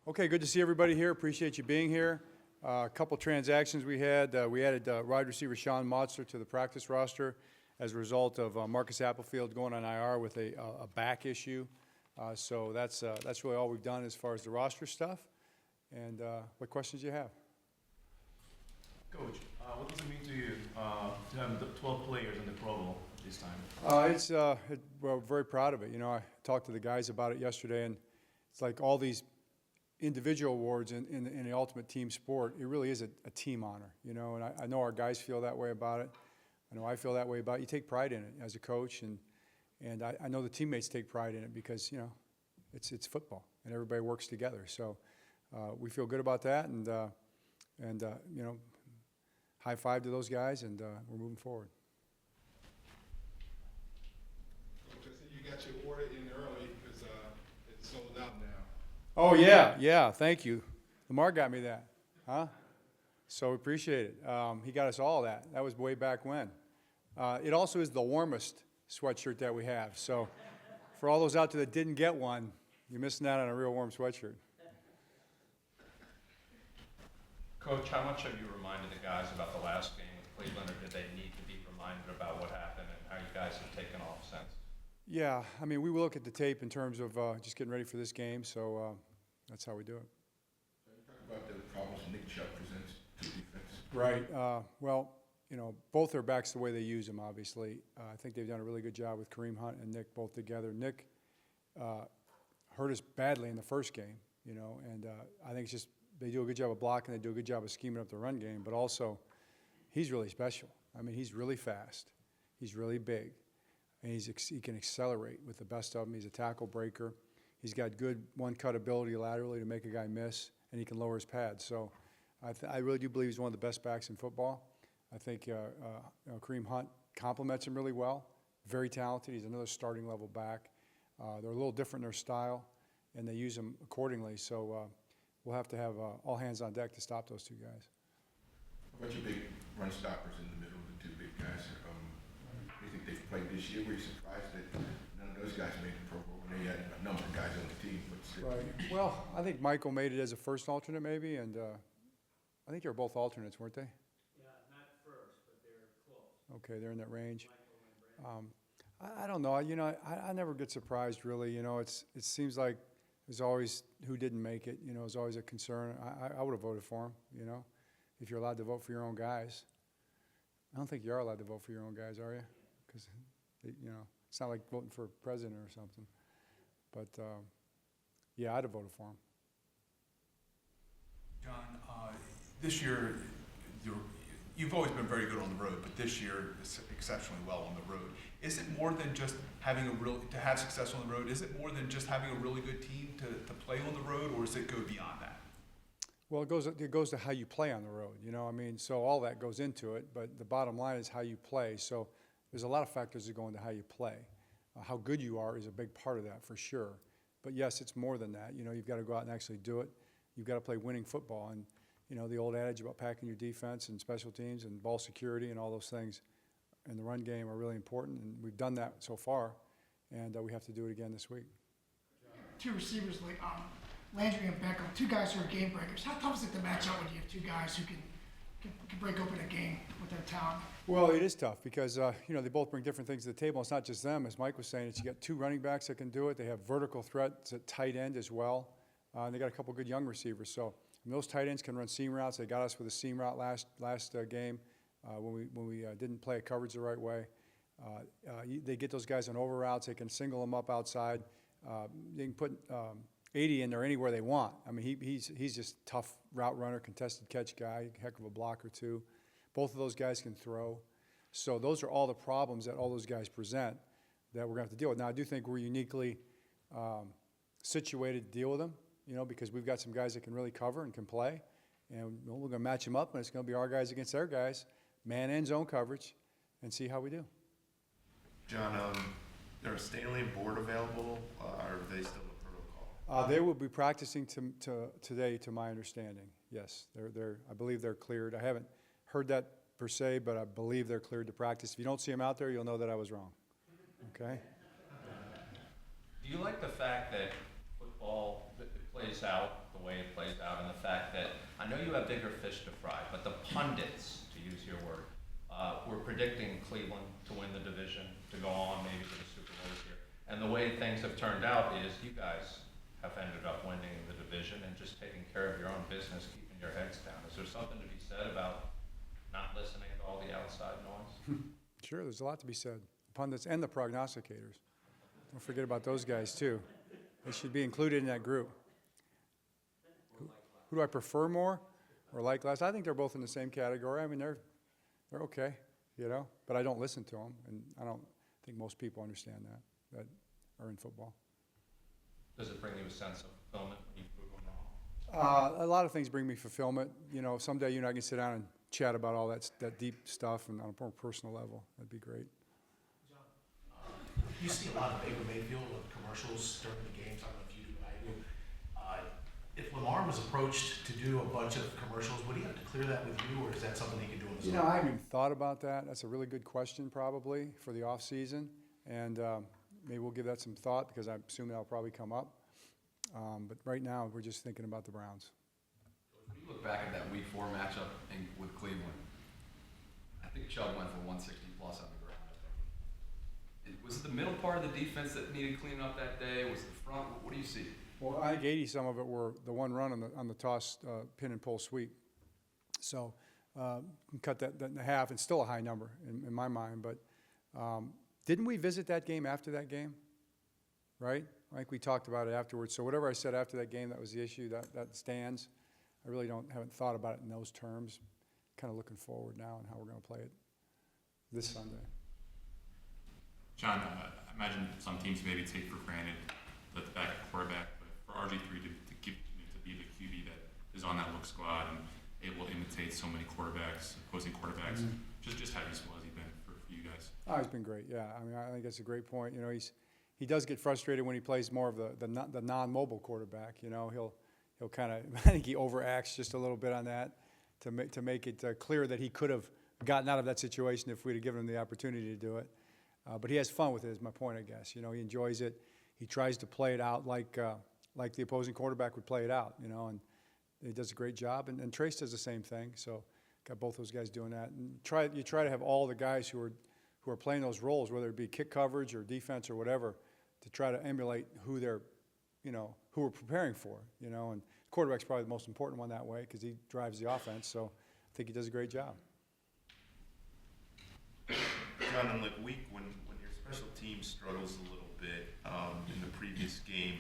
Okay, good to see everybody here. Appreciate you being here. A couple transactions we had. We added wide receiver Sean Motzler to the practice roster as a result of Marcus Applefield going on IR with a back issue. So that's really all we've done as far as the roster stuff. And what questions do you have? Coach, what does it mean to you to have the 12 players in the Pro Bowl this time? We're very proud of it. You know, I talked to the guys about it yesterday, and it's like all these individual awards in the ultimate team sport. It really is a team honor, you know, and I know our guys feel that way about it. I know I feel that way about it. You take pride in it as a coach, and I know the teammates take pride in it because, you know, it's football, and everybody works together. So we feel good about that, and you know, high five to those guys, and we're moving forward. Coach, I see you got your order in early because it's sold out now. Oh, yeah, thank you. Lamar got me that, huh? So we appreciate it. He got us all that. That was way back when. It also is the warmest sweatshirt that we have. So for all those out there that didn't get one, you're missing out on a real warm sweatshirt. Coach, how much have you reminded the guys about the last game with Cleveland, or did they need to be reminded about what happened and how you guys have taken off since? Yeah, I mean, we will look at the tape in terms of just getting ready for this game, so that's how we do it. So you talk about the problems Nick Chubb presents to defense. Right. Well, you know, both their backs the way they use them, obviously. I think they've done a really good job with Kareem Hunt and Nick both together. Nick hurt us badly in the first game, you know, and I think it's just they do a good job of blocking, they do a good job of scheming up the run game, but also he's really special. I mean, he's really fast. He's really big. And he can accelerate with the best of them. He's a tackle breaker. He's got good one-cut ability laterally to make a guy miss, and he can lower his pads. So I really do believe he's one of the best backs in football. I think you know, Kareem Hunt complements him really well. Very talented. He's another starting level back. They're a little different in their style, and they use him accordingly. So we'll have to have all hands on deck to stop those two guys. What about your big run stoppers in the middle, the two big guys? Do you think they've played this year? Were you surprised that none of those guys made the Pro Bowl? They had a number of guys on the team. But still. Right. Well, I think Michael made it as a first alternate maybe, and I think they were both alternates, weren't they? Yeah, not first, but they're close. Okay, they're in that range. Michael and Brandon. I don't know. You know, I never get surprised really. You know, it seems like there's always who didn't make it. You know, it's always a concern. I would have voted for him. You know, if you're allowed to vote for your own guys. I don't think you are allowed to vote for your own guys, are you? Because you know, it's not like voting for a president or something. But yeah, I'd have voted for him. John, this year, you've always been very good on the road, but this year it's exceptionally well on the road. Is it more than just having to have success on the road? Is it more than just having a really good team to play on the road, or does it go beyond that? Well, it goes to how you play on the road. You know, I mean, so all that goes into it, but the bottom line is how you play. So there's a lot of factors that go into how you play. How good you are is a big part of that for sure. But yes, it's more than that. You know, you've got to go out and actually do it. You've got to play winning football. And, you know, the old adage about packing your defense and special teams and ball security and all those things in the run game are really important. And we've done that so far. And we have to do it again this week. Two receivers like Landry and Beckham, two guys who are game breakers. How tough is it to match up when you have two guys who can break open a game with their talent? Well, it is tough because, you know, they both bring different things to the table. It's not just them. As Mike was saying, it's you got two running backs that can do it. They have vertical threats at tight end as well. And they got a couple good young receivers. So those tight ends can run seam routes. They got us with a seam route last game when we didn't play a coverage the right way. They get those guys on over routes. They can single them up outside. They can put 80 in there anywhere they want. I mean, he's just tough route runner, contested catch guy, heck of a blocker too. Both of those guys can throw. So those are all the problems that all those guys present that we're going to have to deal with. Now, I do think we're uniquely situated to deal with them, you know, because we've got some guys that can really cover and can play. And we're going to match them up, and it's going to be our guys against their guys, man and zone coverage, and see how we do. John, are Stanley and Board available, or are they still in protocol? They will be practicing today, to my understanding. Yes, I believe they're cleared. I haven't heard that per se, but I believe they're cleared to practice. If you don't see them out there, you'll know that I was wrong. Okay? Do you like the fact that football, plays out the way it plays out, and the fact that I know you have bigger fish to fry, but the pundits, to use your word, were predicting Cleveland to win the division, to go on maybe to the Super Bowl this year. And the way things have turned out is you guys have ended up winning the division and just taking care of your own business, keeping your heads down. Is there something to be said about not listening to all the outside noise? Sure, there's a lot to be said. The pundits and the prognosticators. Don't forget about those guys, too. They should be included in that group. Who do I prefer more or like less? I think they're both in the same category. I mean, they're okay, but I don't listen to them, and I don't think most people understand that are in football. Does it bring you a sense of fulfillment when you prove them wrong? A lot of things bring me fulfillment. Someday you and I can sit down and chat about all that deep stuff and on a more personal level. That'd be great. You see a lot of Baker Mayfield of commercials during the games. I don't know if you do, but I do. If Lamar was approached to do a bunch of commercials, would he have to clear that with you, or is that something he can do on his own? I haven't even thought about that. That's a really good question, probably, for the off season, and maybe we'll give that some thought because I assume that'll probably come up. But right now, we're just thinking about the Browns. When you look back at that Week 4 matchup with Cleveland, I think Chubb went for 160 plus on the ground. Was it the middle part of the defense that needed cleaning up that day? Was it the front? What do you see? Well, I think 80 some of it were the one run on the toss, pin and pull sweep. So cut that in half. It's still a high number in my mind. But didn't we visit that game after that game? Right? I think we talked about it afterwards. So whatever I said after that game, that was the issue. That stands. I really haven't thought about it in those terms. Kind of looking forward now and how we're going to play it this Sunday. John, I imagine some teams maybe take for granted the backup quarterback, but for RG3 to be the QB that is on that look squad and able to imitate so many opposing quarterbacks, just how useful has he been for you guys? Oh, he's been great. Yeah, I mean, I think that's a great point. He does get frustrated when he plays more of the non-mobile quarterback. He'll kind of I think he overacts just a little bit on that to make it clear that he could have gotten out of that situation if we'd have given him the opportunity to do it. But he has fun with it, is my point, I guess. He enjoys it. He tries to play it out like the opposing quarterback would play it out, and he does a great job. And Trace does the same thing. So got both those guys doing that. And you try to have all the guys who are playing those roles, whether it be kick coverage or defense or whatever, to try to emulate who they're, who we're preparing for, And quarterback's probably the most important one that way because he drives the offense. So I think he does a great job. John, in week when your special team struggles a little bit in the previous game,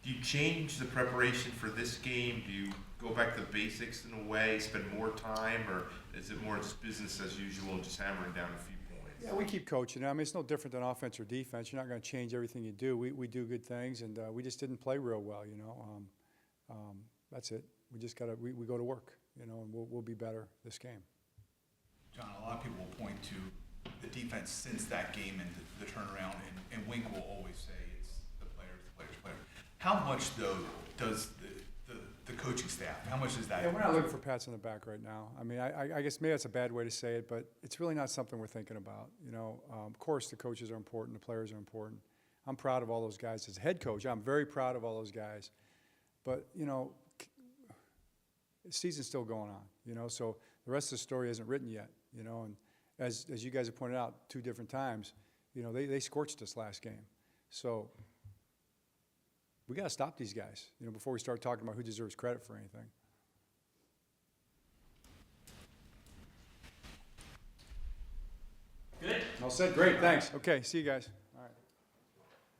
do you change the preparation for this game? Do you go back to basics in a way, spend more time, or is it more just business as usual, just hammering down a few points? Yeah, we keep coaching. I mean, it's no different than offense or defense. You're not going to change everything you do. We do good things, and we just didn't play real well, That's it. We just got to we go to work, and we'll be better this game. John, a lot of people will point to the defense since that game and the turnaround, and Wink will always say it's the players. How much, though, does the coaching staff, how much is that? Yeah, we're not looking for pats on the back right now. I mean, I guess maybe that's a bad way to say it, but it's really not something we're thinking about. Of course, the coaches are important, the players are important. I'm proud of all those guys. As a head coach, I'm very proud of all those guys. But, the season's still going on, so the rest of the story isn't written yet, and as you guys have pointed out 2 different times, they scorched us last game. So we got to stop these guys, before we start talking about who deserves credit for anything. Good? All said. Great. Thanks. Okay. See you guys.